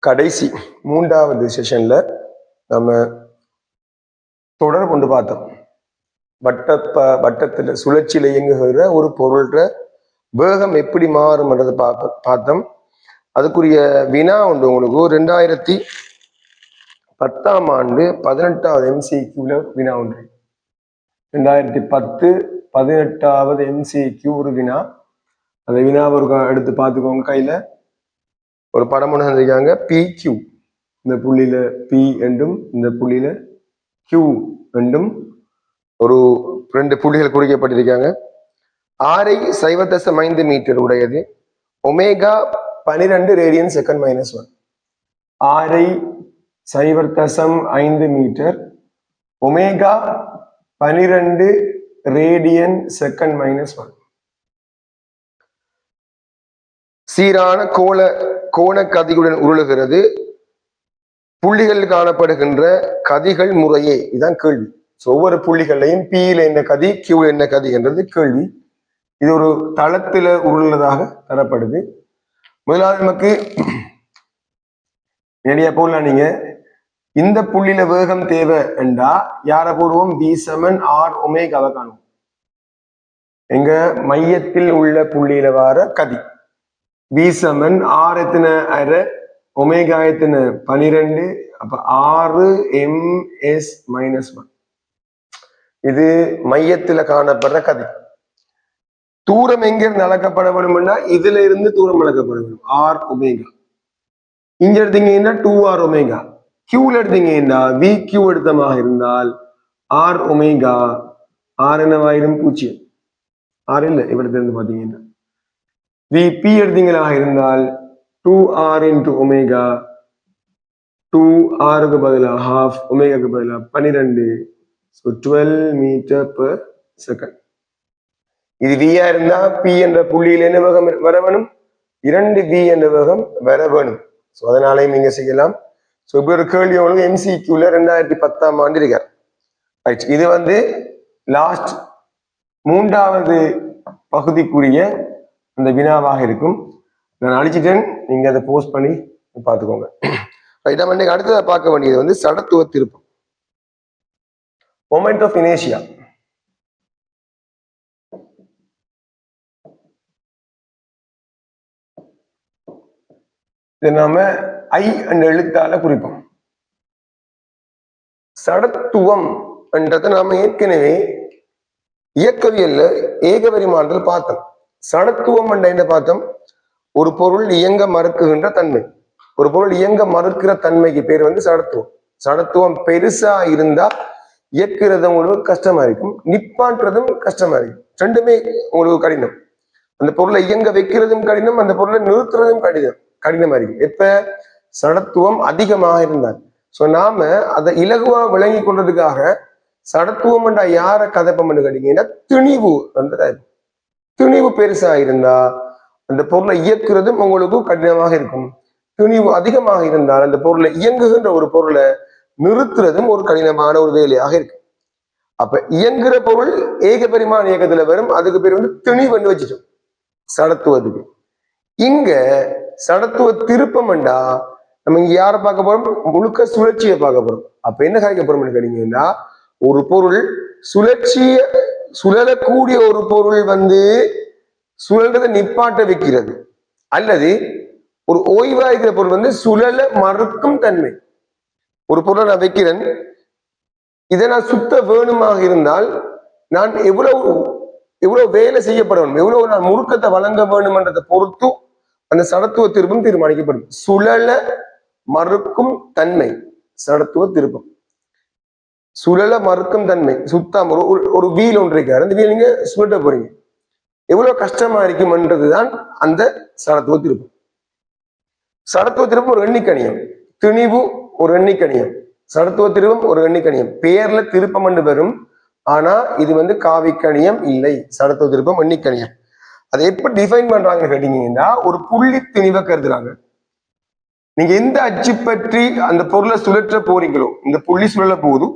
கடைசி மூன்றாவது செஷன்ல நம்ம தொடர் கொண்டு பார்த்தோம். வட்டத்துல சுழற்சியில இயங்குகிற ஒரு பொருள்ற வேகம் எப்படி மாறும்ன்றதை பார்த்தோம். அதுக்குரிய வினா உண்டு உங்களுக்கு 2010 ஆண்டு 18வது MCQல வினா உண்டு. 2010-18வது MCQ ஒரு வினா. அந்த வினாவை எடுத்து பார்த்துக்கோங்க. கையில ஒரு படம் ஒன்று செஞ்சிருக்காங்க. PQ இந்த புள்ளியில P என்றும் இந்த புள்ளியில Q என்றும் ஒரு 2 புள்ளிகள் குறிக்கப்பட்டிருக்காங்க. ஆரை 0.5 மீட்டர் உடையது. Omega 12 radian second -1. ஆரை 0.5 மீட்டர், ஒமேகா 12 ரேடியன் செகண்ட் -1. சீரான கோண கதியுடன் உருளுகிறது. புள்ளிகள் காணப்படுகின்ற கதிகள் முறையே, இதுதான் கேள்வி. ஒவ்வொரு புள்ளிகளையும் Pல என்ன கதி, Qல என்ன கதி என்றது கேள்வி. இது ஒரு தளத்துல உருளதாக தரப்படுது. முதலாவது நமக்கு நிறைய போடலாம். நீங்க இந்த புள்ளியில வேகம் தேவை என்றா யார போடுவோம்? V = R ஒமேகாவை காணும். எங்க மையத்தில் உள்ள புள்ளியில வார கதி V = R எத்தனை அரை, ஒமேகா எத்தனை 12, அப்ப 6 ms -1. இது மையத்துல காணப்படுற கதி. தூரம் எங்கிருந்து அளக்கப்பட வேணும்னா இதுல இருந்து தூரம் அளக்கப்பட வேணும். R omega. இங்க எடுத்தீங்கன்னா 2R ஒமேகா. Qல எடுத்தீங்கன்னா VQ எடுத்தமாக இருந்தால் R ஒமேகா. R என்னவாயிரும்? 0. R இல்லை இவரது இருந்து பாத்தீங்கன்னா. VP எடுத்தீங்களாக இருந்தால் 2R × ஒமேகா. 2Rக்கு பதிலாக ½ ஒமேகாக்கு பதிலாக 12. 12 மீட்டர்/செகண்ட். இது V இருந்தா P என்ற புள்ளியில் என்ன வேகம் வர வேணும்? 2V என்ற வேகம் வர வேணும். அதனாலையும் நீங்க செய்யலாம். இப்ப ஒரு கேள்வி உங்களுக்கு MCQல 2010ஆம் ஆண்டு இருக்கார். ரைட். இது லாஸ்ட் 3வது பகுதிக்குரிய அந்த வினாவாக இருக்கும். நான் அழிச்சிட்டேன், நீங்க அதை போஸ்ட் பண்ணி பார்த்துக்கோங்க. ரைட். நம்ம இன்னைக்கு அடுத்ததை பார்க்க வேண்டியது சடத்துவ திருப்பம், மொமெண்ட் ஆஃப் இனேர்ஷியா. இதை நாம I என்ற எழுத்தால குறிப்போம். சடத்துவம் என்றதை நாம ஏற்கனவே இயக்கவியல்ல ஏகபரிமாணத்தில் பார்த்தோம். சடத்துவம் என்ற என்ன பார்த்தோம்? ஒரு பொருள் இயங்க மறுக்குகின்ற தன்மை. ஒரு பொருள் இயங்க மறுக்கிற தன்மைக்கு பேர் சடத்துவம். சடத்துவம் பெருசா இருந்தா இயக்குறது உங்களுக்கு கஷ்டமா இருக்கும், நிப்பாட்டுறதும் கஷ்டமா இருக்கும். ரெண்டுமே உங்களுக்கு கடினம். அந்த பொருளை இயங்க வைக்கிறதும் கடினம், அந்த பொருளை நிறுத்துறதும் கடினமா இருக்கும். எப்ப சடத்துவம் அதிகமாக இருந்தால். நாம அதை இலகுவா விளங்கி கொள்றதுக்காக சடத்துவம் என்றா யார கதைப்பம் கேட்டீங்கன்னா திணிவு. அந்த திணிவு பெருசா இருந்தா அந்த பொருளை இயக்குறதும் உங்களுக்கு கடினமாக இருக்கும். திணிவு அதிகமாக இருந்தால் அந்த பொருளை இயங்குகின்ற ஒரு பொருளை நிறுத்துறதும் ஒரு கடினமான ஒரு வேலையாக இருக்கு. அப்ப இயங்குற பொருள் ஏகபரிமாண இயக்கத்துல வரும். அதுக்கு பேர் திணிவு வச்சுட்டோம் சடத்துவத்துக்கு. இங்க சடத்துவ திருப்பம் என்றா நம்ம இங்க யார பார்க்க போறோம்? முழுக்க சுழற்சியை பார்க்க போறோம். அப்ப என்ன காய்க்க போறோம்னு கேட்டீங்கன்னா, ஒரு பொருள் சுழலக்கூடிய ஒரு பொருள் சுழல்றதை நிப்பாட்ட வைக்கிறது, அல்லது ஒரு ஓய்வாய்க்கிற பொருள் சுழல மறுக்கும் தன்மை. ஒரு பொருளை நான் வைக்கிறேன், இதை நான் சுத்த வேணுமாக இருந்தால் நான் எவ்வளவு வேலை செய்யப்பட வேணும், எவ்வளவு நான் முறுக்கத்தை வழங்க வேணும்ன்றதை பொறுத்து அந்த சடத்துவ திருப்பம் தீர்மானிக்கப்படும். சுழல மறுக்கும் தன்மை சடத்துவ திருப்பம். சுழல மறுக்கும் தன்மை. சுத்தம் ஒரு வீல் ஒன்று இருக்காரு, அந்த வீல் நீங்க சுழட்ட போறீங்க, எவ்வளவு கஷ்டமா இருக்கும்ன்றதுதான் அந்த சடத்துவ திருப்பம். சடத்துவ திருப்பம் ஒரு எண்ணிக்கணியம், திணிவு ஒரு எண்ணிக்கணியம், சடத்துவ திருப்பம் ஒரு எண்ணிக்கணியம். பேர்ல திருப்பம் என்று வரும், ஆனா இது காவிக்கணியம் இல்லை. சடத்துவ திருப்பம் எண்ணிக்கணியம். அதை எப்படி டிஃபைன் பண்றாங்கன்னு கேட்டீங்கன்னா, ஒரு புள்ளி திணிவை கருதுறாங்க. நீங்க எந்த அச்சு பற்றி அந்த பொருளை சுழற்ற போறீங்களோ, இந்த புள்ளி சுழல போதும்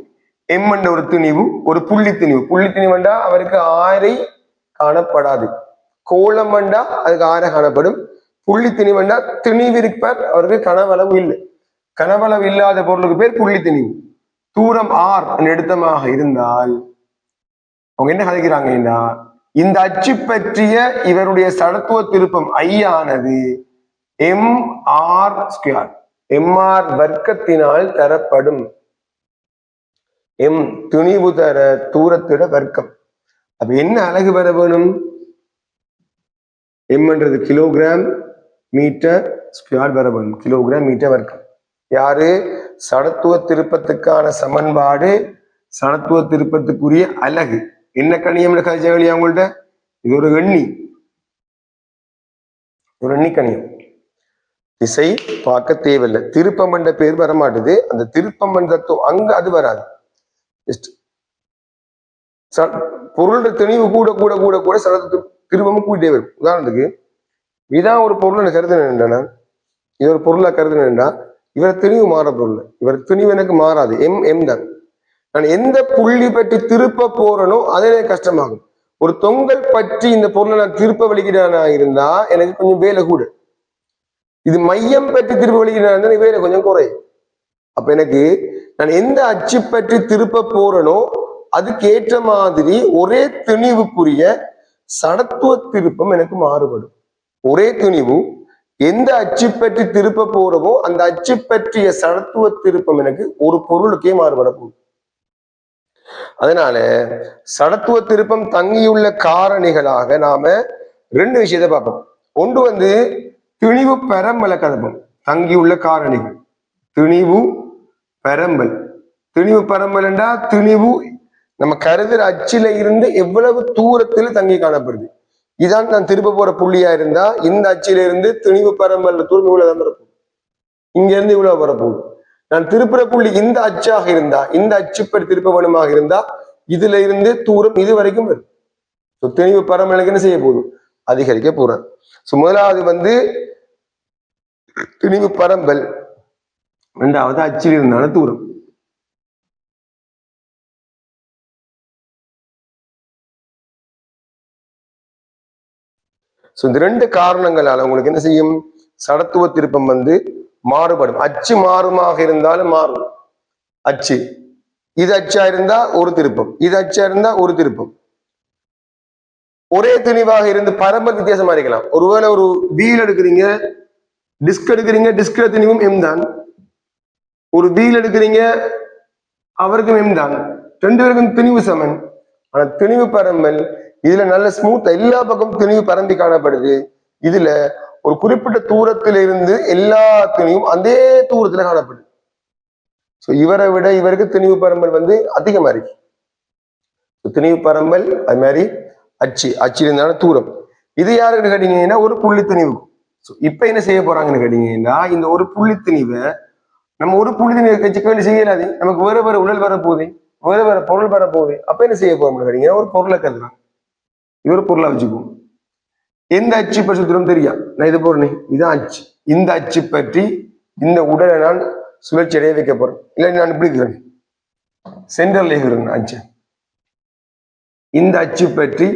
எம் என்ற ஒரு திணிவு, ஒரு புள்ளி திணிவு. புள்ளி திணிவுண்டா அவருக்கு ஆரை காணப்படாது, கோலம் என்றா அதுக்கு ஆரை காணப்படும், புள்ளி திணிவுன்னா திணிவு இருப்பார், அவருக்கு கனவளவு இல்லை. கனவளவு இல்லாத பொருளுக்கு பேர் புள்ளி திணிவு. தூரம் ஆர் எடுத்தமாக இருந்தால் அவங்க என்ன கதைக்கிறாங்கன்னா, இந்த அச்சு பற்றிய இவருடைய சடத்துவ திருப்பம் ஐ ஆனது எம் ஆர் ஸ்கொயர், எம்ஆர் வர்க்கத்தினால் தரப்படும். எம் துணிவு தர தூரத்திட வர்க்கம். அப்ப என்ன அலகு வர வேணும்? எம்ன்றது கிலோகிராம் மீட்டர் ஸ்கொயர் வர வேணும். கிலோகிராம் மீட்டர் வர்க்கம். யாரு? சடத்துவ திருப்பத்துக்கான சமன்பாடு, சடத்துவ திருப்பத்துக்குரிய அலகு. என்ன கணியம் கழிச்சா அவங்கள்ட்ட? இது ஒரு எண்ணி, ஒரு எண்ணி கணியம். திசை பார்க்க தேவையில்லை. திருப்பம் என்ற பேர் வரமாட்டுது. அந்த திருப்பம் தத்துவம் அங்க அது வராது. பொருளோட தெளிவு கூட கூட கூட கூட சடத்து திருப்பமும் கூட்டிட்டே வரும். உதாரணத்துக்கு இதான் ஒரு பொருள் கருதுனா, இது ஒரு பொருளா கருதுனா, இவரை திணிவு மாற பொருள், இவர் திணிவு எனக்கு மாறாது. எம் எம் தான். நான் எந்த புள்ளி பற்றி திருப்ப போறனோ அதே எனக்கு கஷ்டமாகும். ஒரு தொங்கல் பற்றி இந்த பொருளை நான் திருப்ப வலிக்கிறானா இருந்தா எனக்கு கொஞ்சம் வேலை கூட. இது மையம் பற்றி திருப்ப வலிக்கிறான் வேலை கொஞ்சம் குறையும். அப்ப எனக்கு நான் எந்த அச்சு பற்றி திருப்ப போறனோ அதுக்கு ஏற்ற மாதிரி ஒரே திணிவுக்குரிய சடத்துவ திருப்பம் எனக்கு மாறுபடும். ஒரே துணிவு எந்த அச்சு பற்றி திருப்ப போறவோ அந்த அச்சு பற்றிய சடத்துவ திருப்பம் எனக்கு ஒரு பொருளுக்கே மாறுபட போகும். அதனால சடத்துவ திருப்பம் தங்கியுள்ள காரணிகளாக நாம ரெண்டு விஷயத்தை பார்ப்போம். ஒன்று திணிவு பெரம்பலை கதப்போம். தங்கியுள்ள காரணிகள் திணிவு பெரம்பல். திணிவு பெரம்பல் என்றா திணிவு நம்ம கருதுற அச்சில இருந்து எவ்வளவு தூரத்தில் தங்கி காணப்படுது. இதான் நான் திருப்ப போற புள்ளியா இருந்தா இந்த அச்சில இருந்து திணிவு பெரம்பல் தூரம் இவ்வளவுதான் வரப்போகுது, இங்க இருந்து இவ்வளவு வரப்போகுது. நான் திருப்புற புள்ளி இந்த அச்சாக இருந்தா, இந்த அச்சுப்படி திருப்ப வேணுமாக இருந்தா இதுல இருந்து தூரம் இது வரைக்கும் வரும். திணிவு பெரம்பலுக்கு என்ன செய்ய போகுது? அதிகரிக்க போறேன். முதலாவது திணிவு பெரம்பல், ரெண்டாவது அச்சில் இருந்தான தூரம். இந்த ரெண்டு காரணங்களால உங்களுக்கு என்ன செய்யும்? சடத்துவ திருப்பம் மாறுபடும். அச்சு மாறுமாக இருந்தாலும் மாறும். அச்சு இது அச்சா இருந்தா ஒரு திருப்பம், இது அச்சா இருந்தா ஒரு திருப்பம். ஒரே திணிவாக இருந்து பரம்பல் வித்தியாசமா இருக்கலாம். ஒருவேளை ஒரு வீல் எடுக்கிறீங்க, டிஸ்க் எடுக்கிறீங்க, டிஸ்க்ல திணிவும் எம் தான். ஒரு வீல் எடுக்கிறீங்க, அவருக்கும் எம் தான். ரெண்டு பேருக்கும் திணிவு சமன். ஆனா திணிவு பரம்பல் இதுல நல்ல ஸ்மூத்தா எல்லா பக்கமும் திணிவு பரம்பி காணப்படுது. இதுல ஒரு குறிப்பிட்ட தூரத்தில இருந்து எல்லா திணிவும் அதே தூரத்துல காணப்படுது. இவரை விட இவருக்கு திணிவு பரம்பல் அதிகமா இருக்கு. திணிவு பரம்பல் அது மாதிரி அச்சு இருந்தான தூரம். இது யாருன்னு கேட்டீங்கன்னா ஒரு புள்ளி திணிவு. இப்ப என்ன செய்ய போறாங்கன்னு கேட்டீங்கன்னா, இந்த ஒரு புள்ளி திணிவை நம்ம ஒரு புள்ளி திணிவை வச்சுக்க செய்யலாது. நமக்கு வேற வேற உடல் வரப்போகுது, வேற வேற பொருள் வரப்போகுது. அப்ப என்ன செய்ய போறோம்னு கேட்டீங்கன்னா, ஒரு பொருளை கருதுறாங்க. இது ஒரு பொருளா வச்சுக்குவோம். எந்த அச்சு பற்றி சுத்திரம் தெரியா, நான் இது போறேன், இதுதான் அச்சு. இந்த அச்சு பற்றி இந்த உடலை நான் சுழற்சி அடைய வைக்க போறேன். இல்லை நான் இப்படி இருக்கிறேன், சென்டர்ல இருக்கிறேன் அச்சு. இந்த அச்சு பற்றி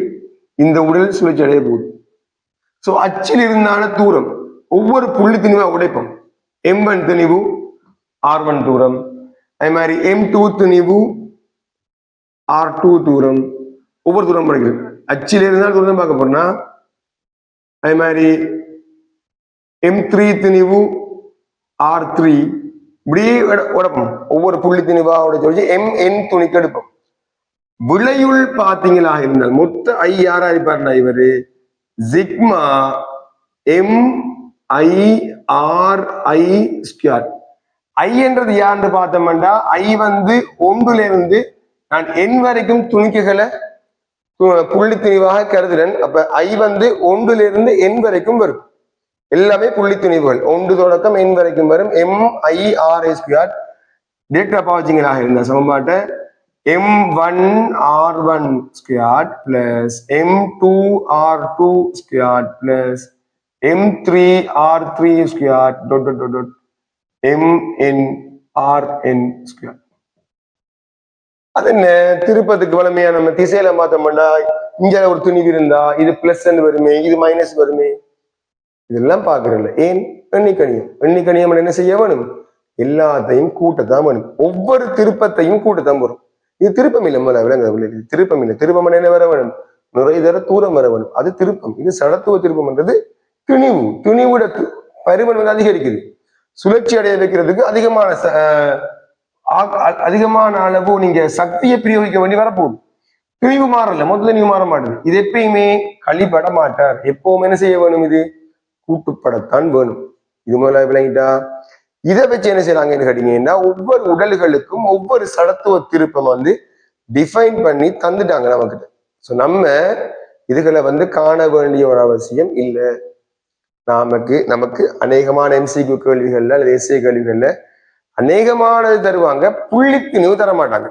இந்த உடல் சுழற்சி அடைய போகுது. அச்சில் இருந்தான தூரம் ஒவ்வொரு புள்ளி திணிவா உடைப்போம். M1 திணிவு R1 தூரம், அதே மாதிரி M2 திணிவு R2 தூரம், ஒவ்வொரு தூரம் படிக்கிறது. அச்சில் இருந்தால் தூரம் பார்க்க போறோம்னா அதே மாதிரி M3 திணிவு R3 இப்படியே உடப்போம். ஒவ்வொரு புள்ளி திணிவா உடைச்சு MN துணிக்கு எடுப்போம். விளையுள் பாத்தீங்களா இருந்தால் மொத்த ஐ யாரா இருப்பாருன்னா இவரு சிக்மா MIRI ஸ்கொயர். ஐ என்றது யாருன்னு பார்த்தோம்னா ஐ ஒன்றுல இருந்து நான் என் வரைக்கும் துணிக்கைகளை புள்ளி திணிவாக கருதுறேன். அப்ப ஐ ஒன்றுல இருந்து என் வரைக்கும் வரும். எல்லாமே புள்ளி திணிவுகள். ஒன்று தொடக்கம் என் வரைக்கும் வரும். MIRI square. டேட்டா பாவச்சிங்களாக இருந்த சமன்பாட்டை M1 R1 squared plus M2 R2 squared plus M3 R3 squared dot MN RN squared. அது என்ன திருப்பத்துக்கு வளமையா நம்ம திசையில மாத்தோம்னா இங்க ஒரு துணிவு இருந்தா இது பிளஸ் வருமே, இது மைனஸ் வருமே. இதெல்லாம் பாக்குறதில்ல. ஏன்? எண்ணிக்கணியம். எண்ணிக்கணியம் என்ன செய்ய வேணும்? எல்லாத்தையும் கூட்டத்தான் வேணும். ஒவ்வொரு திருப்பத்தையும் கூட்டத்தான் வரும். இது திருப்பம் இல்லை. முதல்ல விளங்க திருப்பம் இல்லை. திருப்பம் என்ன வர வேணும்? நிறைய தர தூரம் வர வேணும். அது திருப்பம். இது சடத்துவ திருப்பம்ன்றது துணிவு. துணிவோட பருமன் வந்து அதிகரிக்குது. சுழற்சி அடைய வைக்கிறதுக்கு அதிகமான அளவு நீங்க சக்தியை பிரயோகிக்க வேண்டி வரப்போகுது. துணிவு மாறல, முதல்ல நீங்க மாற மாட்டேது. இது எப்பயுமே கழிப்பட மாட்டார். எப்பவுமே என்ன செய்ய வேணும்? இது கூட்டுப்படத்தான் வேணும். இது முதல்ல விளங்கிட்டா? இதை வச்சு என்ன செய்யறாங்கன்னு கேட்டீங்கன்னா, ஒவ்வொரு உடல்களுக்கும் ஒவ்வொரு சடத்துவ திருப்பம் வந்து டிஃபைன் பண்ணி தந்துட்டாங்க நமக்கிட்ட. ஸோ நம்ம இதுகளை வந்து காண வேண்டிய ஒரு அவசியம் இல்லை. நமக்கு அநேகமான எம்சிக்யூ கேள்விகள்ல அல்லது எஸ்ஏ கேள்விகள்ல அநேகமானது தருவாங்க, புள்ளித்திணிவு தர மாட்டாங்க.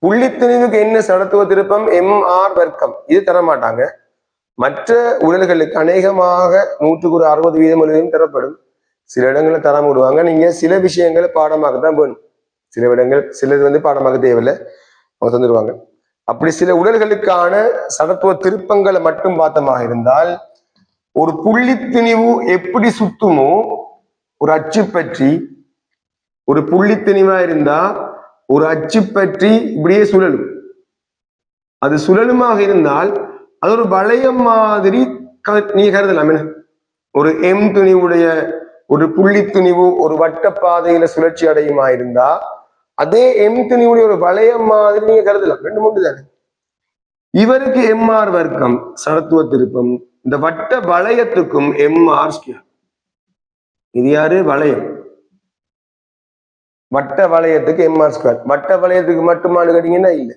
புள்ளித்திணிவுக்கு என்ன சடத்துவ திருப்பம்? MR வர்க்கம். இது தர மாட்டாங்க. மற்ற உடல்களுக்கு அநேகமாக 160% தரப்படும். சில இடங்களை தர விடுவாங்க. நீங்க சில விஷயங்களை பாடமாகத்தான் வேணும். சிலது வந்து பாடமாக தேவையில்லை, அவங்க தந்துடுவாங்க. அப்படி சில உடல்களுக்கான சடத்துவ திருப்பங்களை மட்டும் பார்த்தமாக இருந்தால், ஒரு புள்ளித்திணிவு எப்படி சுத்துமோ, ஒரு அச்சு பற்றி ஒரு புள்ளித்திணிவா இருந்தா ஒரு அச்சு பற்றி இப்படியே சுழலும். அது சுழலுமாக இருந்தால் அது ஒரு வளையம் மாதிரி நீங்க கருதலாம். ஒரு எம் துணிவுடைய ஒரு புள்ளி துணிவு ஒரு வட்ட பாதையில சுழற்சி அடையுமா இருந்தா அதே எம் துணிவுடைய ஒரு வளையம் மாதிரி நீங்க கருதலாம். 2 தானே. இவருக்கு MR வர்க்கம் சடத்துவ திருப்பம். இந்த வட்ட வளையத்துக்கும் MR ஸ்கொயர். இது யாரு? வளையம். வட்ட வளையத்துக்கு MR ஸ்கொயர். வட்ட வளையத்துக்கு மட்டுமானு கேட்டீங்கன்னா இல்லை.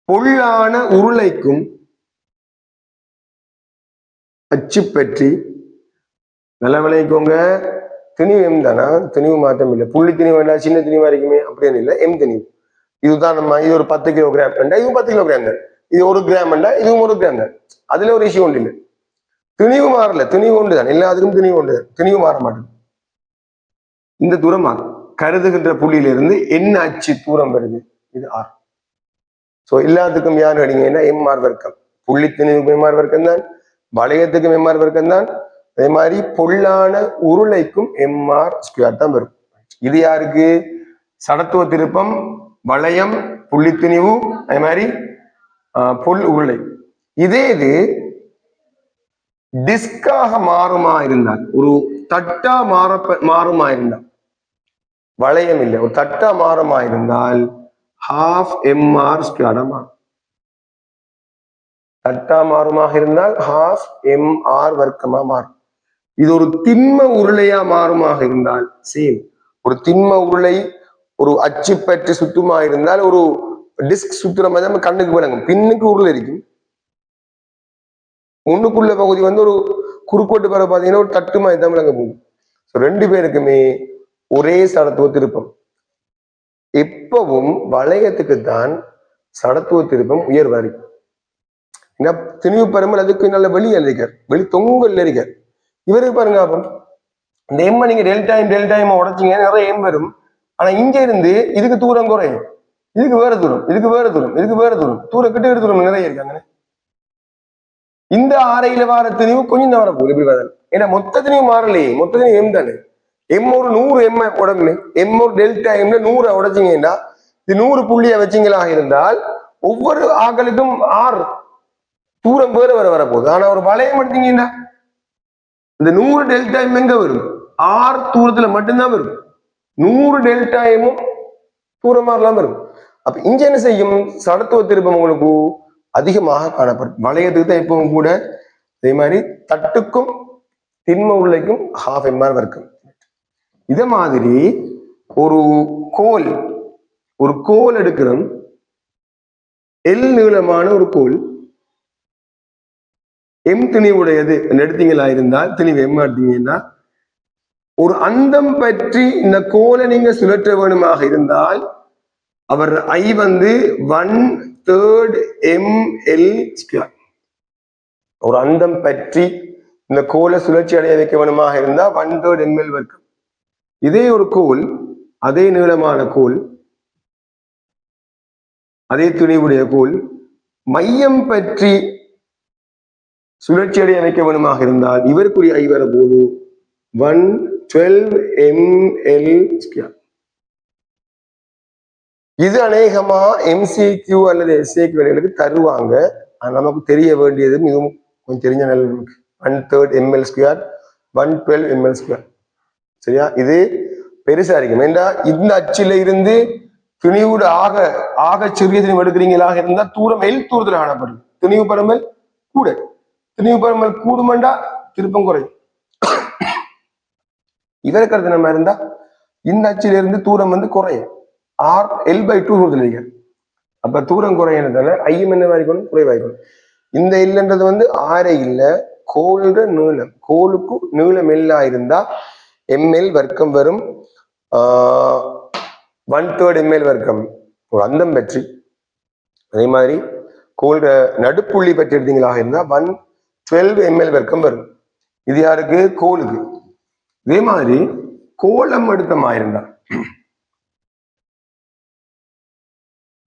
பொள்ளான உருளைக்கும் அச்சு பற்றி நல்ல விளைவிக்கோங்க. திணிவு எம் தானா? திணிவு மாற்றம் இல்லை. புள்ளி திணிவு வேண்டாம், சின்ன திணிவா இருக்குமே அப்படின்னு இல்லை. எம் திணிவு. இதுதான் நம்ம இது ஒரு 10 கிலோகிராம் வேண்டா, இதுவும் 10 கிலோகிராம் தான். இது 1 கிராம் வேண்டா, இதுவும் 1 கிராம் தான். அதுல ஒரு இஷ்யூ ஒன்று இல்லை. திணிவு மாறல, திணிவு ஒன்று தான். எல்லாத்துக்கும் திணிவு ஒன்று தான். திணிவு மாற மாட்டேன். இந்த தூரம் மாறும். கருதுகின்ற புள்ளியிலிருந்து என்ன அச்சு தூரம் வருது? இது R. ஸோ எல்லாத்துக்கும் யாரு அடிங்கன்னா MR வர்க்கம். புள்ளி திணிவுக்கு MR வர்க்கம் தான், வளையத்துக்கும் MR வர்க்கம் தான். அதே மாதிரி பொள்ளான உருளைக்கும் MR ஸ்கொயர் தான் வரும். இது யாருக்கு? சடத்துவ திருப்பம், வளையம், புள்ளித்திணிவு, அதே மாதிரி பொல் உருளை. இதே இது டிஸ்காக மாறுமா இருந்தால், ஒரு தட்டா மாறுமா இருந்தால், வளையம் இல்லை, ஒரு தட்டா மாறுமா இருந்தால் ½ MR ஸ்கொயர் மாறும். தட்டா மாறுமாக இருந்தால் ½ MR வர்க்கமா மாறும். இது ஒரு திண்ம உருளையா மாறுமாக இருந்தால் சேம். ஒரு திண்ம உருளை ஒரு அச்சு பற்றி சுத்துமா இருந்தால் ஒரு டிஸ்க் சுத்துற மாதிரி நம்ம கண்ணுக்கு விளங்கும். பின்னுக்கு உருளை இருக்கும், முன்னுக்குள்ள பகுதி வந்து ஒரு குறுக்கோட்டு பிற பார்த்தீங்கன்னா ஒரு தட்டு மாதிரி தான் விளங்க போகும். 2 பேருக்குமே ஒரே சடத்துவ திருப்பம். எப்பவும் வளையத்துக்கு தான் சடத்துவ திருப்பம் உயர்வா இருக்கு. திணிவு பெருமல் அதுக்கு நல்ல வெளியே இருக்கார், வெளி தொங்கல் இருக்கார். இவருக்கு பாருங்க, அப்போ இந்த எம்ம நீங்க டெல்டா உடைச்சிங்க, நிறைய எம் வரும். ஆனா இங்க இருந்து இதுக்கு தூரம் குறையும், இதுக்கு வேற தூரம், இதுக்கு வேற தூரம், இதுக்கு வேற தூரம், கிட்ட தூரம் நிறைய இருக்காங்க. இந்த ஆரையில வார திணிவு கொஞ்சம் தான் வரப்போகுது. எப்படி வரல? ஏன்னா மொத்த திணிவு மாறலையே, மொத்த திணிவு எம் தானே. எம் ஒரு 100 எம் உடம்பு, எம் ஒரு டெல்டா எம்ல 100 உடைச்சிங்கன்னா இது 100 புள்ளியா வச்சிங்களாக இருந்தால் ஒவ்வொரு ஆக்களுக்கும் R தூரம் வேற வேற வரப்போகுது. ஆனா ஒரு வளையம் எடுத்தீங்கன்னா இந்த 100 டெல்டா எம் எங்க வரும்? R தூரத்துல மட்டும்தான் வரும். 100 டெல்டா எம்மும் தூரமாகலாம் வரும். அப்ப இங்க என்ன செய்யும்? சடத்துவ திருப்பம் உங்களுக்கு அதிகமாக காணப்படும். வளையத்துக்கு தான் எப்பவும் கூட அதே மாதிரி தட்டுக்கும் திண்ம உருளைக்கும் ½ MR வர்க்கம். இத மாதிரி ஒரு கோல் எடுக்கிறோம், எல் நீளமான ஒரு கோல், எம் திணிவுடையது எடுத்தீங்களா இருந்தால், திணிவு எம் எடுத்தீங்கன்னா ஒரு அந்தம் பற்றி இந்த கோலை நீங்க சுழற்ற வேணுமாக இருந்தால் அவர் I வந்து 1/3 mL². ஒரு அந்தம் பற்றி இந்த கோலை சுழற்சி அடைய வைக்க வேணுமாக இருந்தா 1/3 mL வர்க்கம். இதே ஒரு கோல், அதே நீளமான கோல், அதே துணிவுடைய கோல் மையம் பற்றி சுழற்சி அடைய வைக்க வேணுமாக இருந்தால் இவருக்குரிய ஐ வர போது 112 ml². இது அநேகமா MCQ அல்லது SAQ வேலைகளுக்கு தருவாங்க. நமக்கு தெரிய வேண்டியது மிகவும் கொஞ்சம் தெரிஞ்ச நிலைமைக்கு 1/3 ml², 112 ml². சரியா? இது பெருசா இருக்கும். ஏண்டா இந்த அச்சில இருந்து துணிவோட ஆக சிறிய துணிவு எடுக்கிறீங்களாக இருந்தா தூரம் எல் தூரத்துல காணப்படும். துணிவு பரம்பல் கூட, துணிவு பரம்பல் கூடுமெண்டா திருப்பம் குறையும். இவருக்கு அடுத்த நம்ம இருந்தா இந்த அச்சில இருந்து தூரம் வந்து குறையும். L/2 தூரத்துல இருக்கு. அப்ப தூரம் குறையினதால ஐயம் என்ன வாய்க்கணும், குறைவாய்க்கணும். இந்த இல்லைன்றது வந்து ஆரை இல்ல, கோளோட நீளம். கோளுக்கு நீளம் எல்லா இருந்தா ml வர்க்கம் வரும். 1/3 ml வர்க்கம் ஒரு அந்தம் பற்றி. அதே மாதிரி கோளோட நடுப்புள்ளி பற்றி எடுத்தீங்களாக இருந்தா 112 ml வர்க்கம் வரும். இது யாருக்கு? கோளுக்கு. இதே மாதிரி கோலம் எடுத்தமாயிருந்தா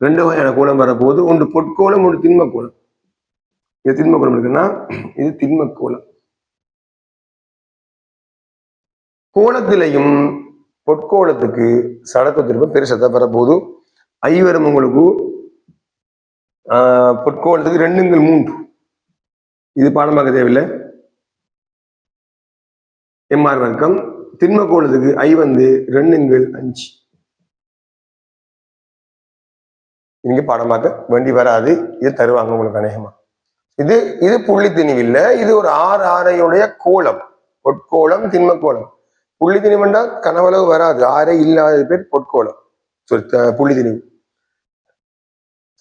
2 வகையான கோலம் வரப்போது. ஒன்று பொற்கோளம், ஒன்று திண்ம கோலம். இது திண்ம கோலம் இருக்குன்னா இது திண்ம கோலம். கோலத்திலையும் பொற்கோளத்துக்கு சடத்துவ திருப்பம் பெருசா வரப்போது. ஐவரும் உங்களுக்கு பொற்கோளத்துக்கு 2/3. இது பாடமாக தேவையில்லை. MR வர்க்கம். திண்ம கோளத்துக்கு ஐ வந்து 2/5. இங்க பாடமாக்க வேண்டி வராது. இது தருவாங்க உங்களுக்கு அநேகமா. இது புள்ளி திணிவு இல்ல, இது ஒரு ஆரையுடைய கோலம். பொற்கோளம், திண்ம கோலம். புள்ளி திணிவுண்டா கனவளவு வராது. ஆரை இல்லாத பேர் பொற்கோளம், புள்ளி திணிவு.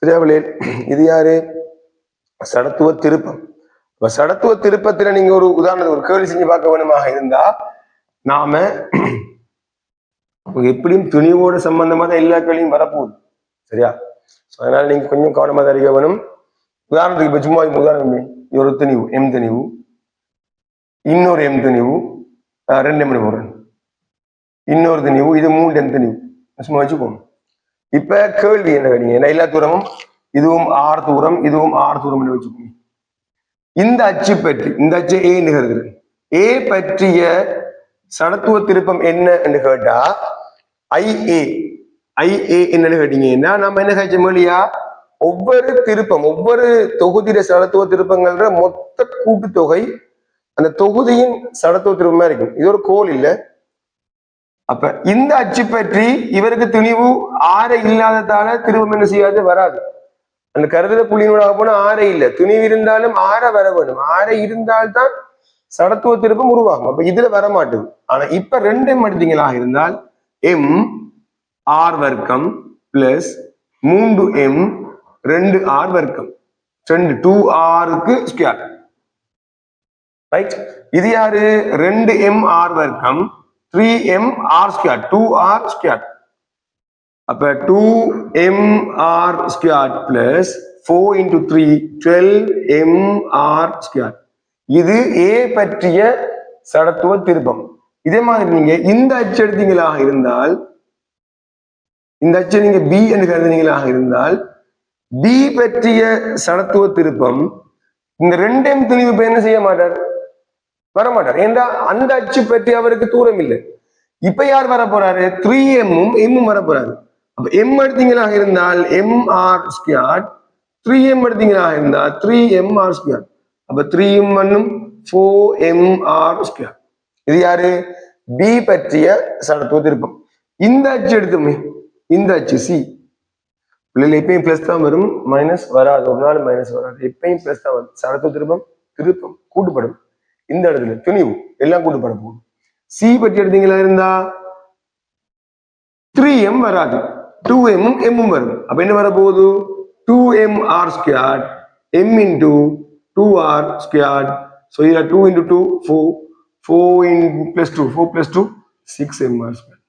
சரியா? இது யாரு? சடத்துவ திருப்பம். சடத்துவ திருப்பத்துல நீங்க ஒரு உதாரணத்துக்கு ஒரு கேள்வி செஞ்சு பார்க்க வேணுமாக இருந்தா நாம எப்படியும் துணிவோட சம்பந்தமா தான் எல்லா கேள்வியும் வரப்போகுது. சரியா? அதனால நீங்க கொஞ்சம் கவனமா அறிக்க வேணும். உதாரணத்துக்கு இப்ப சும்மா உதாரணமே, ஒரு திணிவு எம் திணிவு, இன்னொரு எம் திணிவு, 2 மணி போடுறேன், இன்னொரு திணிவு, இது 3 எம் திணிவு சும்மா வச்சுக்கோங்க. இப்ப கேள்வி என்ன கேட்டீங்க? எல்லா தூரமும் இதுவும் R தூரம், இதுவும் R தூரம் வச்சுக்கோங்க. இந்த அச்சு பற்றி, இந்த அச்சு ஏ நிகழ்கிறது, ஏ பற்றிய சடத்துவ திருப்பம் என்ன என்று கேட்டா IA. IA என்னன்னு கேட்டீங்கன்னா நம்ம என்ன கழிச்ச மொழியா ஒவ்வொரு திருப்பம், ஒவ்வொரு தொகுதியில சடத்துவ திருப்பங்கள்ன்ற மொத்த கூட்டுத்தொகை அந்த தொகுதியின் சடத்துவ திருப்பமா இருக்கும். இது ஒரு கோல் இல்ல. அப்ப இந்த அச்சு பற்றி இவருக்கு துணிவு ஆரை இல்லாததால திருப்பம் என்ன செய்யாது, வராது. அந்த கருதுல புள்ளினூடாக போனா ஆரை இல்லை, துணிவு இருந்தாலும் ஆரை வர வேணும். ஆரை இருந்தால்தான் சடத்துவ திருப்பம் உருவாகும். அப்ப இதுல வர மாட்டுது. ஆனா இப்ப 2 எடுத்தீங்களா இருந்தால் MR வர்க்கம் பிளஸ் 3M 2R வர்க்கம் 2Rக்கு ஸ்கொயர். ரைட்? இது யாரு? 2MR வர்க்கம் 3MR ஸ்கொயர் 2R ஸ்கொயர். அப்ப 2MR square plus 4 into 3 12MR square. இது A பற்றிய சடத்துவ திருப்பம். இதே மாதிரி நீங்க இந்த அச்சு எடுத்தீங்களாக இருந்தால், இந்த அச்சு நீங்க B என்று கருதினீங்களாக இருந்தால் B பற்றிய சடத்துவ திருப்பம் இந்த 2M துணிவு என்ன செய்ய மாட்டார், வரமாட்டார். ஏன்னா அந்த அச்சு பற்றி அவருக்கு தூரம் இல்லை. இப்ப யார் வர போறாரு? 3M-ம் M-ம் வர போறாரு. அப்ப M எடுத்தீங்களாக இருந்தால் MR ஸ்கொயர், 3M எடுத்தீங்களாக இருந்தால் 3MR ஸ்கொயர். அப்ப 3M 1 4MR ஸ்கொயர். இது யாரு? B பற்றிய சடத்துவ திருப்பம். இந்த அச்சு எடுத்துமே, இந்த அச்சு C பிள்ளைகள் எப்பயும் பிளஸ் தான் வரும், மைனஸ் வராது. ஒரு நாள் மைனஸ் வராது, எப்பயும் பிளஸ் தான் வரும். சடத்துவ திருப்பம் திருப்பம் கூட்டுப்படும். இந்த இடத்துல துணிவு எல்லாம் கூட்டுப்பட போகும். C பற்றி எடுத்தீங்களா இருந்தா 3M வராது, 2M-ம் M-ம் வரும். அப்ப என்ன வர போகுது? 2MR square M into 2R square. So here 2 into 2 4, 4 in plus 2 4 plus 2 6MR square.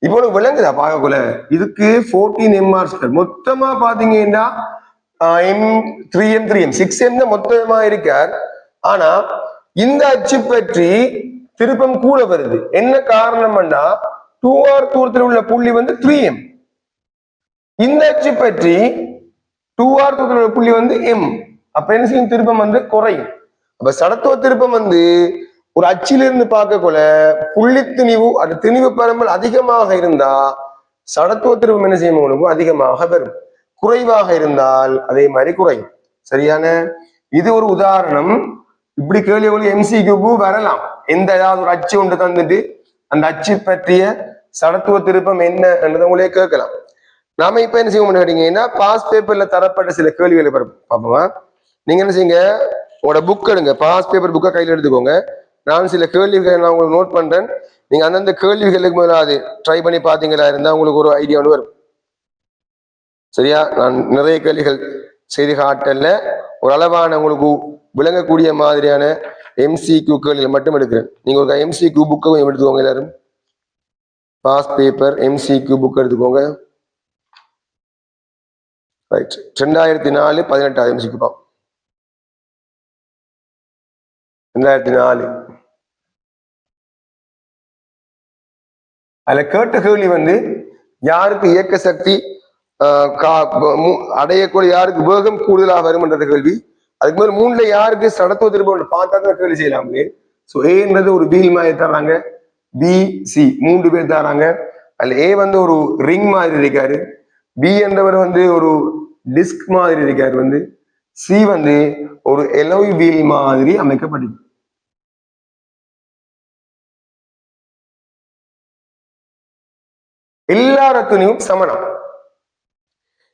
இப்போ விளங்குதா பார்க்கக்குள்ள? இதுக்கு 14MR ஸ்கொயர். மொத்தமா பாத்தீங்கன்னா 3M 6M தான் மொத்தமா இருக்கார். ஆனா இந்த அச்சு பற்றி திருப்பம் கூட வருது. என்ன காரணம்னா 2R தூரத்தில் உள்ள புள்ளி வந்து 3M. இந்த அச்சு பற்றி 2R தூரத்தில் உள்ள புள்ளி வந்து M. அப்ப என்ன செய்யும், திருப்பம் வந்து குறையும். அப்ப சடத்துவ திருப்பம் வந்து ஒரு அச்சிலிருந்து பார்க்கக்குள்ள புள்ளி திணிவு அது திணிவு பரம்பல் அதிகமாக இருந்தா சடத்துவ திருப்பம் என்ன செய்யும், உங்களுக்கு அதிகமாக வரும். குறைவாக இருந்தால் அதே மாதிரி குறையும். சரியான இது ஒரு உதாரணம். இப்படி கேள்வி MCQ வரலாம். எந்த ஏதாவது ஒரு அச்சு ஒன்று தந்துட்டு அந்த அச்சு பற்றிய சடத்துவ திருப்பம் என்ன என்றதை உங்களே கேட்கலாம். நாம இப்ப என்ன செய்வோம் கேட்டீங்கன்னா, பாஸ் பேப்பர்ல தரப்பட்ட சில கேள்விகளை பார்ப்போமா. நீங்க என்ன செய்யுங்க, உங்களோட புக் எடுங்க, பாஸ் பேப்பர் புக்கை கையில் எடுத்துக்கோங்க. நான் சில கேள்விகளை நான் உங்களுக்கு நோட் பண்றேன். நீங்க அந்தந்த கேள்விகளுக்கு முதலாவது ட்ரை பண்ணி பாத்தீங்களா இருந்தா உங்களுக்கு ஒரு ஐடியா ஒன்று வரும். சரியா, நான் நிறைய கேள்விகள் செய்து காட்டல, ஒரு அளவான உங்களுக்கு விளங்கக்கூடிய மாதிரியான MCQ கேள்விகள் மட்டும் எடுக்கிறேன். நீங்க ஒரு MCQ புக்கை கொஞ்சம் எடுத்துக்கோங்க. எல்லாரும் பாஸ் பேப்பர் MCQ புக் எடுத்துக்கோங்க. Right, 2004 18 MCQ 2004. அதுல கேட்ட கேள்வி வந்து யாருக்கு இயக்க சக்தி அடையக்கூடிய யாருக்கு வேகம் கூடுதலாக வரும்ன்றது கேள்வி. அதுக்கு மேல 3ல யாருக்கு சடத்துவ திருப்பம் பார்த்தா கேள்வி செய்யலாம்லே. ஸோ ஏன்றது ஒரு வீல் மாதிரி தராங்க, BC 3 பேர் தராங்க. அதுல A வந்து ஒரு ரிங் மாதிரி இருக்காரு, B என்றவர் வந்து ஒரு டிஸ்க் மாதிரி இருக்காரு, வந்து C வந்து ஒரு எலோய் வீல் மாதிரி அமைக்கப்பட்டிருக்கு. எல்லாரத்தினையும் சமனம்,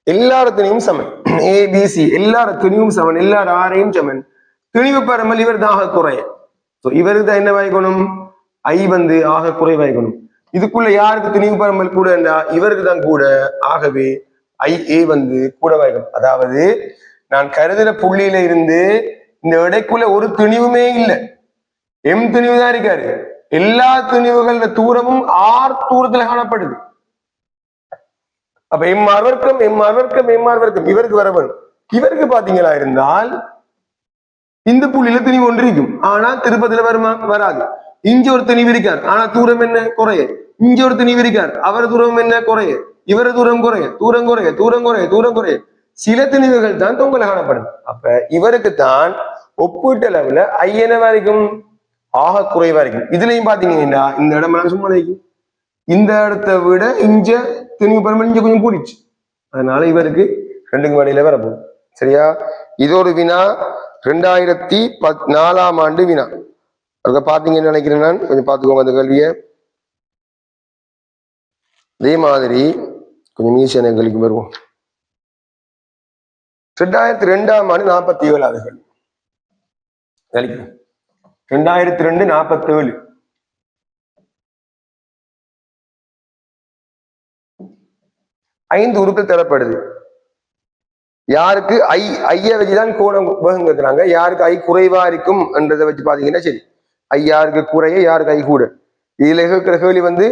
எல்லாரத்தினையும் சமன், ABC எல்லாரத்தினையும் சமன், எல்லாரும் ஆரையும் சமன். திணிவு பரமல் இவர் தான் ஆக குறைய. இவருக்கு தான் என்ன வாய்க்கணும், I வந்து ஆக குறை வாய்க்கணும். இதுக்குள்ள யாருக்கு திணிவு பரமல் கூட என்றா இவருக்கு தான் கூட. ஆகவே IA வந்து கூட வாய்க்கணும். அதாவது நான் கருதுற புள்ளியில இருந்து இந்த இடைக்குள்ள ஒரு திணிவுமே இல்லை, M திணிவு தான் இருக்காரு. எல்லா திணிவுகள தூரமும் R தூரத்துல காணப்படுது. அப்ப MR வர்க்கம் MR வர்க்கம் MR வர்க்கம் இவருக்கு வர வேணும். இவருக்கு பாத்தீங்களா இருந்தால் இந்த புள்ளியில திணிவு ஒன்று இருக்கும், ஆனா திருப்பதில வருமா, வராது. இங்க ஒரு திணிவு இருக்கார், ஆனா தூரம் என்ன குறைய. இங்க ஒரு திணிவு இருக்கார், அவர் தூரம் என்ன குறைய, இவர தூரம் குறைய, தூரம் குறைய, தூரம் குறைய, தூரம் குறைய. சில திணிவுகள் தான் தொங்கல காணப்படுது. அப்ப இவருக்கு தான் ஒப்பீட்டு அளவுல I என்னவா இருக்கும், ஆக குறைவா இருக்கும். இதுலயும் பாத்தீங்கன்னா இந்த இடம் சும்மா இருக்கும், இந்த இடத்தை விட இங்க திணிவு பரம்பல் இங்க கொஞ்சம் கூடிச்சு. அதனால இவருக்கு 2க்கும் இடையில வரப்போகுது. சரியா, இது ஒரு வினா, 2014 வினா. அதுக்கு பாத்தீங்கன்னு நினைக்கிறேன் நான், கொஞ்சம் பாத்துக்கோங்க அந்த கேள்வியை. அதே மாதிரி கொஞ்சம் ஈஸியான கேள்விக்கு வருவோம். 2002 47வது கேள்வி. 2002 47. ஐந்து உறுப்பு தரப்படுது. யாருக்கு ஐய வச்சுதான் கோணம் வேகங்கிறாங்க, யாருக்கு I குறைவா இருக்கும் என்றதை வச்சு பாத்தீங்கன்னா சரி, I யாருக்கு குறைய யாருக்கு I கூட. இதுல இருக்கிற கேள்வி வந்து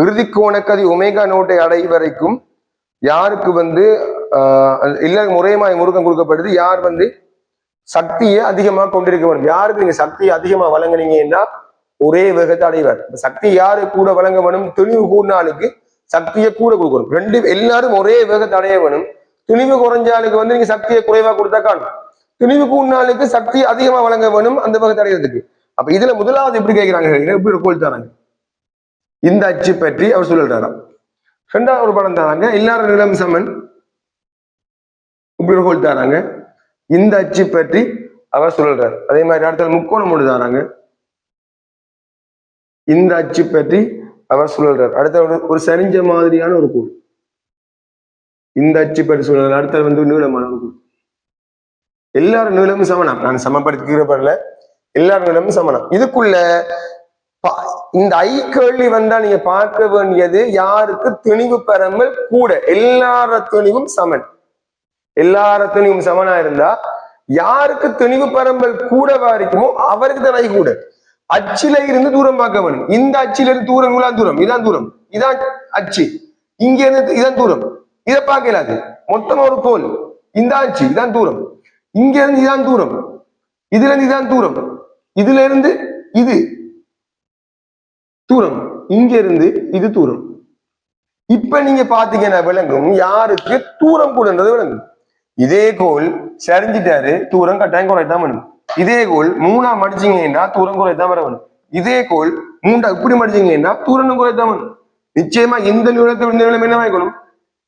இறுதி கோணக்கதி ஒமேகா நோட்டை அடை வரைக்கும் யாருக்கு வந்து இல்ல முறையமாய் முறுக்கம் கொடுக்கப்படுது, யார் வந்து சக்தியை அதிகமாக கொண்டிருக்க வேண்டும். யாருக்கு நீங்க சக்தியை அதிகமா வழங்கினீங்கன்னா ஒரே வேகத்தை அடைவார். சக்தி யாரு கூட வழங்க வேணும், தெளிவு கூடினாலுக்கு சக்தியை கூட கொடுக்கணும். ரெண்டு எல்லாரும் ஒரே வேகத்தை அடைய வேணும். துணிவு குறைஞ்சாலுக்கு வந்து நீங்க சக்தியை குறைவா கொடுத்தா காணும், துணிவு கூடினாலுக்கு சக்தி அதிகமா வழங்க வேணும் அந்த வேகத்தை அடைகிறதுக்கு. அப்ப இதுல முதலாவது எப்படி கேட்கிறாங்க, எப்படி ஒரு கோல் தராங்க, இந்த அச்சு பற்றி அவர் சொல்லிடுறாராம். 2வது ஒரு படம் தராங்க, எல்லாரும் நிலம் சமன், இப்படி ஒரு கோல் தராங்க, இந்த அச்சு பற்றி அவர் சொல்றார். அதே மாதிரி அடுத்த முக்கோணம் ஒன்று தராங்க, இந்த அச்சு பற்றி அவர் சொல்றார். அடுத்த ஒரு சரிஞ்ச மாதிரியான ஒரு கோள், இந்த அச்சு பற்றி சொல்றாரு. அடுத்த வந்து நீளமான ஒரு கோள். எல்லாரும் நீளமும் சமனம், நான் சமப்படுத்திக்கிறப்படல, எல்லாரும் நீளமும் சமனம். இதுக்குள்ள இந்த I கேள்வி வந்தா நீங்க பார்க்க வேண்டியது யாருக்கு திணிவு பரம்பல் கூட. எல்லார துணிவும் சமன், எல்லார துணிவும் சமனா இருந்தா யாருக்கு திணிவு பரம்பல் கூடவா இருக்குமோ அவருக்கு தான் I கூட. அச்சில இருந்து தூரம் பார்க்க வேணும். இந்த அச்சில இருந்து தூரம் இவ்வளவு தூரம், இதான் தூரம், இதான் அச்சு, இங்க இருந்து இதான் தூரம், இதை பார்க்கலாது. மொத்தமா ஒரு கோல், இந்த அச்சு இதான் தூரம், இங்க இருந்து இதான் தூரம், இதுல இருந்து இதான் தூரம், இதுல இருந்து இது தூரம், இங்க இருந்து இது தூரம். இப்ப நீங்க பாத்தீங்கன்னா விளங்கும் யாருக்கு தூரம் கூடன்றது விளங்கும். இதே கோல் சரிஞ்சிட்டாரு தூரம் கட்டாயம் குறைத்தான் வேணும். இதே கோல் 3ஆ மடிச்சீங்கன்னா தூரம் குறைத்தான் வர வேணும். இதே கோல் 3ஆ இப்படி மடிச்சீங்கன்னா தூரம் குறைத்தான் வேணும். நிச்சயமா இந்த நிலம் என்ன வாய்க்கணும்,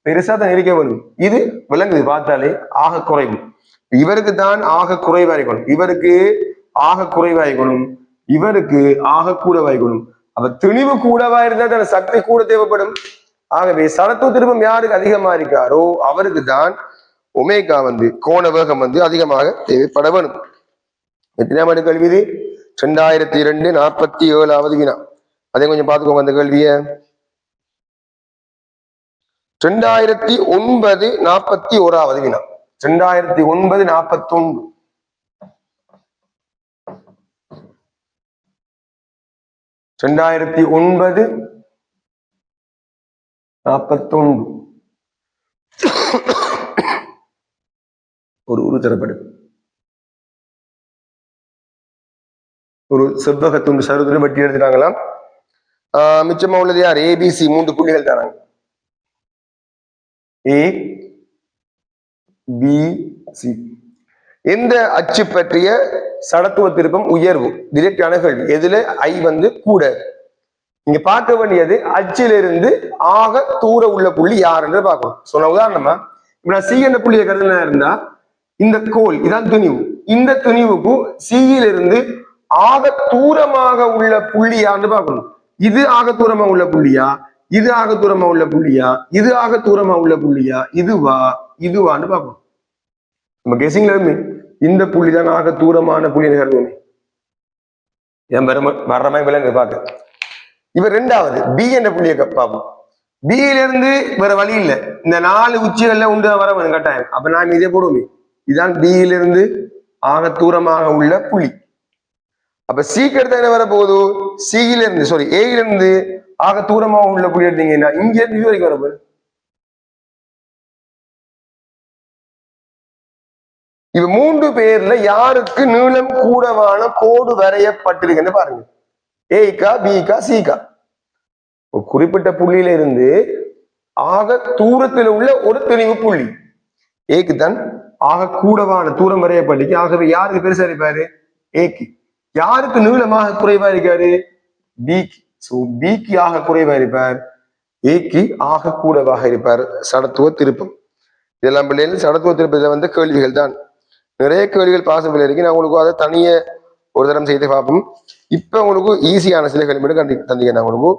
பெருசா தான் இருக்க வேணும். இது விளங்குது பார்த்தாலே ஆக குறைவு. இவருக்கு தான் ஆக குறைவாய்க்கணும், இவருக்கு ஆக குறைவாய்க்கணும், இவருக்கு ஆக கூட வாய்க்கணும். அப்ப துணிவு கூடவா இருந்தா தான் சக்தி கூட தேவைப்படும். ஆகவே சடத்துவ திருப்பம் யாருக்கு அதிகமா இருக்காரோ அவருக்கு தான் ஒமேகா கோண வேகம் அதிகமாக தேவைப்பட வேணும். எத்தனாம் ஆண்டு கேள்வி இது? 2002 47வது வினா. அதே கொஞ்சம் பார்த்துக்கோங்க அந்த கேள்விய. 2009 41வது வினா. 2009 41. 2009 41 ஒரு தரப்படு ஒரு செவ்வகத்துண்டு சருதுன்னு வட்டி எடுத்துட்டாங்களாம். மிச்சமா உள்ளது யார்? ஏபிசி 3 புள்ளிகள் தராங்க. ஏ பி சி. எந்த அச்சு பற்றிய சடத்துவ திருப்பம் உயர்வு? டிரெக்டான கேள்வி. எதுல ஐ கூட. நீங்க பார்க்க வேண்டியது அச்சிலிருந்து ஆக தூர உள்ள புள்ளி யார் என்று பார்க்கணும். சொன்ன உதாரணமா இப்ப நான் சி என்ற புள்ளியை கருதுனா இருந்தா இந்த கோல் இதான் துணிவு. இந்த துணிவுக்கு சியிலிருந்து ஆக தூரமாக உள்ள புள்ளி யாருன்னு பார்க்கணும். இது ஆக தூரமா உள்ள புள்ளியா, இது ஆக தூரமா உள்ள புள்ளியா, இது ஆக தூரமா உள்ள புள்ளியா, இதுவான்னு பார்க்கணும். நம்ம கெஸிங்ல இந்த புள்ளி தான் ஆக தூரமான புள்ளின்னு கருதுவோமே. என் வர்ற மாதிரி விலங்கு பார்க்க. இவர் 2வது பி என்ற புள்ளியை பார்ப்போம். பியில இருந்து வேற வழி இல்லை, இந்த 4 உச்சிகள்ல உண்டு வர வேணும் கட்டாயம். அப்ப நான் இதே போடுவோமே, இதுதான் பியிலிருந்து ஆக தூரமாக உள்ள புள்ளி. அப்ப சிக்கு எடுத்த என்ன வர போகுது? சியில இருந்து ஏயில இருந்து ஆக தூரமாக உள்ள புள்ளி எடுத்தீங்கன்னா இங்க இருந்து இது வரைக்கும் வரப்போகுது. இவ 3 பேர்ல யாருக்கு நீளம் கூடவான கோடு வரையப்பட்டிருக்குன்னு பாருங்க. ஏக்கா, பிகா, சிகா. குறிப்பிட்ட புள்ளியில இருந்து ஆக தூரத்தில் உள்ள ஒரு துணிவு புள்ளி ஏக்கு தான் ஆக கூடவான தூரம் வரையப்பட்டிருக்கு. ஆகவே யாருக்கு பெருசா இருப்பாரு? ஏக்கு. யாருக்கு நீளமாக குறைவா இருக்காரு? பிக்கு. சோ பிக்கு ஆக குறைவா இருப்பார், ஏக்கு ஆக கூடவாக இருப்பார். சடத்துவ திருப்பம். இதெல்லாம் பிள்ளைகள் சடத்துவ திருப்பத்துல கேள்விகள் தான். நிறைய கேள்விகள் பாசிபிள் இருக்கு. நான் உங்களுக்கு அதை தனியே ஒரு தரம் செய்து பார்ப்போம். இப்ப உங்களுக்கு ஈஸியான சில கேள்வி மட்டும் தந்திக்கிறேன். உங்களுக்கு